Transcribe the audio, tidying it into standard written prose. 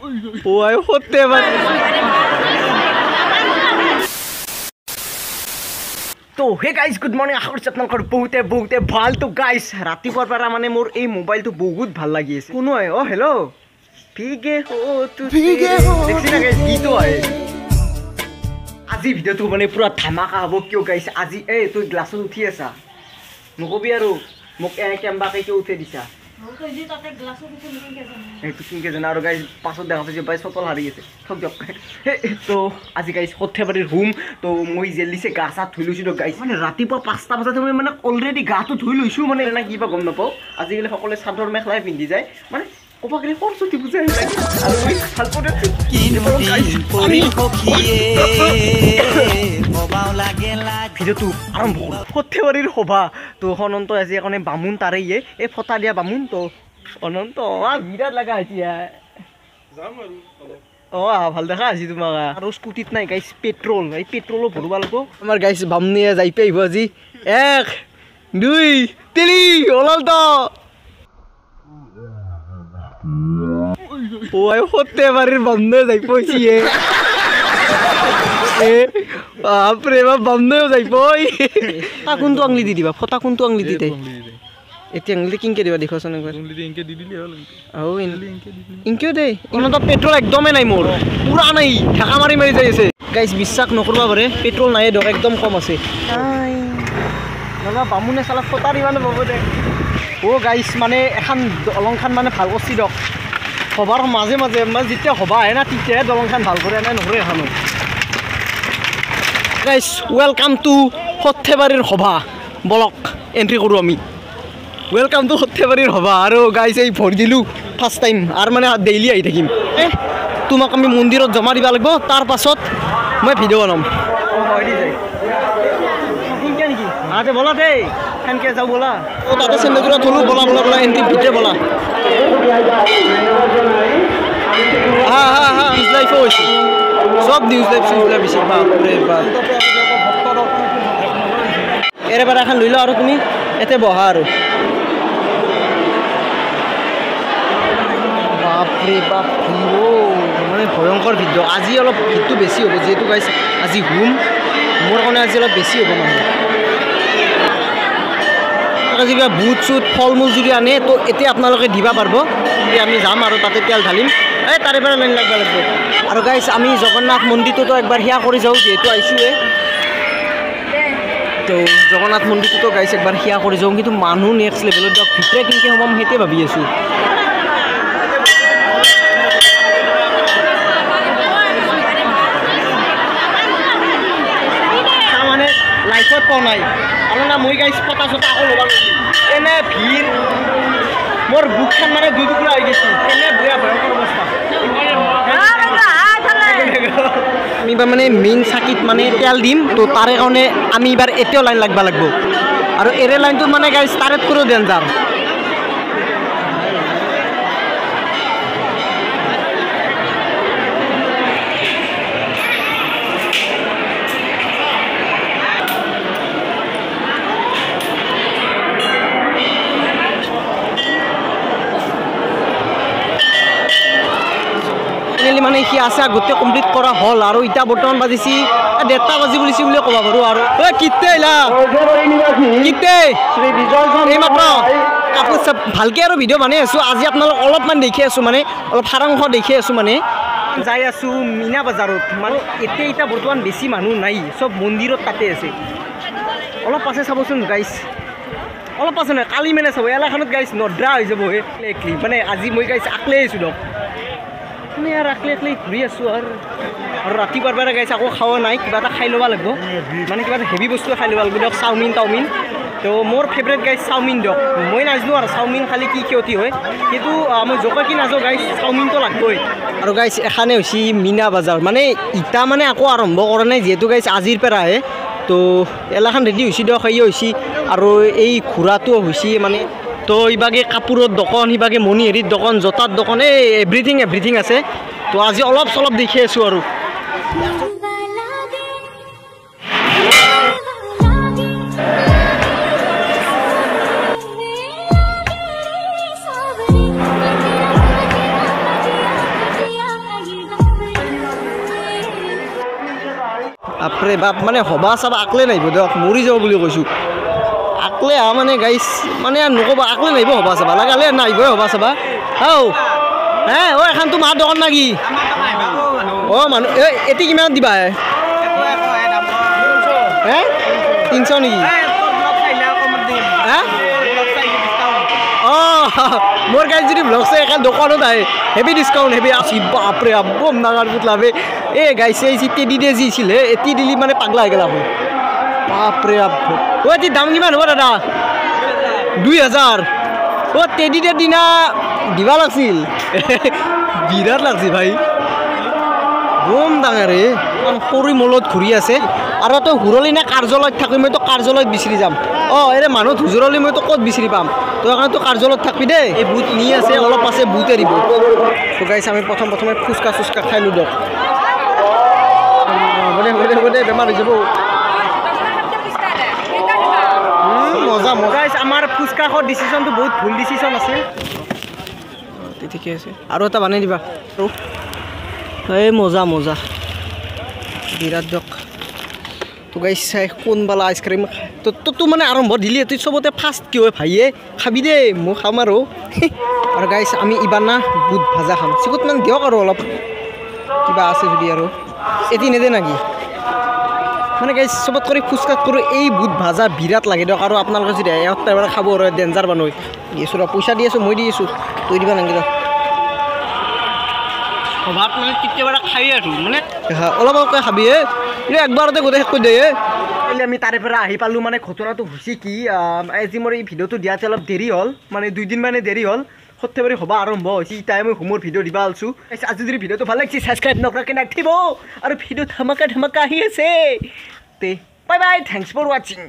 ওই হতে পাৰে। তো হে গাইজ গুড মৰ্নিং, আশা কৰছি আপোনালোকৰ বহুতে বহুতে ভাল। তো গাইজ ৰাতিপুৱাৰ পৰা মানে মোৰ এই মোবাইলটো বহুত ভাল লাগি আছে। কোনো হয়? অ' হেল্ল', ভিগে হো তু দেখছি না গাইজ, গীতো হয়। আজি ভিডিঅ'টো মানে পুৰা ধামাকা হ'ব। কিয় গাইজ আজি এই তই গ্লাছত উঠি আছা, নকবি আৰু মোক এনে কেম্বাকে কিয় উঠাই দিছা। এইটো কিনকে জানা আৰু গাইজ পাছত দেখা পাইছে বাই চটল হাৰি আছে। থক দিয়ক। তো আজি গাইজ সৰ্থেবাৰীৰ হোম। তো মই জেলিছে গা চা ধুই লৈছোঁ। তো গাইজ মানে ৰাতিপুৱা 5টা বজাতে মই মানে অলৰেডি গাটো ধুই লৈছোঁ। মানে এনে কিবা গম নাপাওঁ। আজিকালি সকলোৱে চাদৰ মেখেলাই পিন্ধি যায়, মানে ক'ব গ'লে সৰস্বতী পূজা লাগে। আৰু মই ভাল ভিডিঅ'টো আৰম্ভ কৰোঁ। সৰ্থেবাৰীৰ সভা। তো অনন্ত আজি এখনে বামুণ তাৰে ইয়ে এই ফটা দিয়া বামুণ। তো অনন্ত বিৰাট লগা হৈছে ভাল দেখা হৈছে তোমাক। আৰু স্কুটিত নাই গাইজ পেট্ৰল, এই পেট্ৰলো ভৰিব লাগিব। আমাৰ গাইজ বামুণে যাই পাই আহিব আজি। 1 2 3 ওলাল। তো সৰ্থেবাৰীৰ বামুণে যাই পাইছি। বাপৰে বাপ, বামুণেও যাই পাই। ফটা কোনটো আঙুলি দি দিবা? ফটা কোনটো আঙুলি দি দিয়ে? এতিয়া আঙুলি কিনকে দিবা দেখোৱাচোন একবাৰ। ইনকেও দে। ইমানটো পেট্ৰল একদমে নাই মোৰ, পুৰা নাই, ঢাকা মাৰি মাৰি যাই আছে। গাইজ বিশ্বাস নকৰিব পাৰে, পেট্ৰল নাই ধৰক, একদম কম আছে। দাদা বামুণে চালা ফটা ইমানে পাব দে। অ' গাইজ মানে এখন দলংখন মানে ভাল কৰিছে দিয়ক। সভাৰ মাজে মাজে মানে যেতিয়া সভা আহে না তেতিয়াহে দলংখন ভাল কৰে, এনে নকৰে এখনো। গাইজ ৱেলকাম টু সৰ্থেবাৰীৰ সভা। বলক এণ্ট্ৰি কৰোঁ আমি। ৱেলকাম টু সৰ্থেবাৰীৰ সভা। আৰু গাইজ এই ভৰি দিলোঁ ফাৰ্ষ্ট টাইম, আৰু মানে ডেইলি আহি থাকিম। তোমাক আমি মন্দিৰত জমা দিব লাগিব, তাৰ পাছত মই ভিডিঅ' বনাম। নেকি আতে বলা দেই, সেনকে যাওঁ বলা। অ' তাতে চেন্দেলযোৰা থলোঁ, বলা বলা বলা এণ্ট্ৰি ভিতৰে বলা। নিউজ লাইফো হৈছে, চব নিউজ লাইফ বেছি। এৰে বাৰে এখন লৈ লওঁ আৰু তুমি এতে বহা আৰু। বাপৰে বাপ, মানে ভয়ংকৰ ভিডিঅ'। আজি অলপ ভিৰটো বেছি হ'ব, যিহেতু গাইজ আজি হোম। মোৰ কাৰণে আজি অলপ বেছি হ'ব মানুহ। যদি বুট চুট ফল মূল যদি আনে তো এতিয়া আপোনালোকে দিব পাৰিব। আমি যাম আৰু তাতে তেল ঢালিম। এই তাৰে পৰা লাইন লাগব লাগিব। আৰু গাইজ আমি জগন্নাথ মন্দিৰটোতো একবাৰ সেয়া কৰি যাওঁ, যিহেতু আহিছোঁৱে। তো জগন্নাথ মন্দিৰটোতো গাইজ একবাৰ সেয়া কৰি যাওঁ। কিন্তু মানুহ নেক্সট লেভেলত দিয়ক, ভিতৰে কেনেকৈ সোমাম সেইটোৱে ভাবি আছোঁ। মানে লাইফত পোৱা নাই আৰু না মই গাইজ পতা চটা আকৌ ল'ব লাগিব। এনে ভিৰ, মোৰ বুকখন মানে দুই টুকুৰা হৈ গৈছে। এনে বেয়া ভয়ংকৰ অৱস্থা। আমি এইবাৰ মানে মেইন চাকিত মানে তেল দিম, তো তাৰে কাৰণে আমি এইবাৰ এতিয়াও লাইন লাগব লাগিব। আৰু এৰে লাইনটোত মানে গাইজ তাৰেতকৈও ডেঞ্জাৰ। মানে সি আছে গোটেই কমপ্লিট কৰা হ'ল। আৰু এতিয়া বৰ্তমান বাজিছি 1:30 বাজি বুলিছি বুলি ক'ব পাৰোঁ। আৰু কিতে আহিলা কিতে এই মাত্ৰ কাপোৰ চাপ ভালকৈ আৰু ভিডিঅ' বনাই আছোঁ। আজি আপোনালোক অলপমান দেখি আছোঁ, মানে অলপ সাৰাংশ দেখি আছোঁ। মানে যাই আছোঁ মীনা বজাৰত। মানে এতিয়া বৰ্তমান বেছি মানুহ নাই, চব মন্দিৰত তাতে আছে। অলপ আছে চাবচোন গাইজ, অলপ আছে নহয়, কালি মানে চাব এলাখনত গাইজ নদ্ৰা হৈ যাব। মানে আজি মই গাইজ আকলে আহিছোঁ দিয়ক। আমি আৰু একলে ঘূৰি আছোঁ। আৰু ৰাতিপুৱাৰ পৰা গাইছে আকৌ খাৱা নাই, কিবা এটা খাই ল'ব লাগিব। মানে কিবা এটা হেভি বস্তু খাই ল'ব লাগিব দিয়ক। চাওমিন টাওমিন। তো মোৰ ফেভৰেট গাইজ চাওমিন দিয়ক। মই নাজানো আৰু চাওমিন খালি কি ক্ষতি হয়, কিন্তু মই জোকা কি নাযাওঁ গাইজ, চাওমিনটো লাগবই। আৰু গাইজ এখানে হৈছে মীনা বজাৰ। মানে ইটা মানে আকৌ আৰম্ভ কৰা নাই, যিহেতু গাইজ আজিৰ পৰাহে। তো এলাখান ৰেডি হৈছে দিয়ক, সেয়ে হৈছে। আৰু এই ঘোঁৰাটো হৈছে মানে। তো ইভাগে কাপোৰৰ দোকান, সিভাগে মণিহাৰীৰ দোকান, জোতাৰ দোকান, এই এভৰিথিং আছে। তো আজি অলপ চলপ দেখি আছোঁ আৰু। বাপৰে বাপ মানে হবা চাবা আকলে নাহিব দিয়ক মৰি যাব বুলি কৈছোঁ আকলে মানে গাইছ মানে নক'বা আকলে নাহিব হবা চাবা লাগালে নাহিবই হবা চাবা হে এখানতো মাৰ দোকান না কি মানুহ এটি কিমান দিবা হে 300 নেকি মোৰ গাড়ী যদি ব্লগ চাই এখন দোকানত আহে হেভি ডিছকাউণ্ট হেভি আছে বাপৰে বম নাগাৰ বুট লাভে এই গাইছে টেডি ডে যিছিলে এটি দিলি মানে পাগলা হৈ গেলা হয় বাপৰে এটি দাম কিমান হ'ব দাদা 2000 টেডি ডে দিনা দিবা লাগছিল বিৰাট লাগছে ভাই বম ডাঙৰে সৰু মলত ঘূৰি আছে আৰু তই হুৰলি নে কাৰ্যালয়ত থাকি মইতো কাৰ্যালয়ত বিচাৰি যাম এৰে মানুহ হুজুৰলি মইতো ক'ত বিচাৰি পাম তই কাৰণে তো কাৰ্যালয়ত থাকবি দেই এই বুট নি আছে অলপ আছে বুট এৰিব তো গাইছ আমি প্ৰথমে ফুচকা চুচকা খাইলোঁ দিয়ক বেমাৰ হৈ যাব মজা আমাৰ ফুচকা খোৱাৰ ডিচিশ্যনটো বহুত ভুল ডিচিশ্যন আছিল ঠিকে আছে আৰু এটা বনাই দিবা এই মজা বিৰাট দিয়ক তো গাইছ চাই কোনবালা আইচক্ৰীম তো মানে আৰম্ভ দিলি তুই চবতে ফাৰ্ষ্ট কি হয় ভাইয়ে খাবি দে মই খাম আৰু গাইছ আমি ইবাৰ না বুট ভাজা খাম চিকুত মানে দিয়ক আৰু অলপ কিবা আছে যদি আৰু এটি নেদে নাকি মানে গাইছ চবত কৰি ফুচকাত কৰোঁ এই বুট ভাজা বিৰাট লাগে দিয়ক আৰু আপোনালোকে যদি এবাৰ খাব আৰু ডেঞ্জাৰ বানৈ দি আছোঁ ৰ পইচা দি আছোঁ মই দি আছোঁ তই দিবা নাকি ৰ ভাত মানে কেতিয়াবা খাই আৰু মানে অলপ অলপকৈ খাবি একবাৰতে গোটেই শেষ কৰি দিয়ে আমি তাৰে পৰা আহি পালোঁ মানে ঘটনাটো হৈছে কি আজি মোৰ এই ভিডিঅ'টো দিয়াতে অলপ দেৰি হ'ল মানে 2 দিন মানে দেৰি হ'ল সৰ্থেবাৰী সভা আৰম্ভ হৈছে ইটাই মই হোমৰ ভিডিঅ' দিবা আলছোঁ আজি যদি ভিডিঅ'টো ভাল লাগিছে ছাবস্ক্ৰাইব নকৰাকৈ নাথাকিব আৰু ভিডিঅ' ধামাকা আহি আছে তে বাই বাই থেংকছ ফৰ ৱাচিং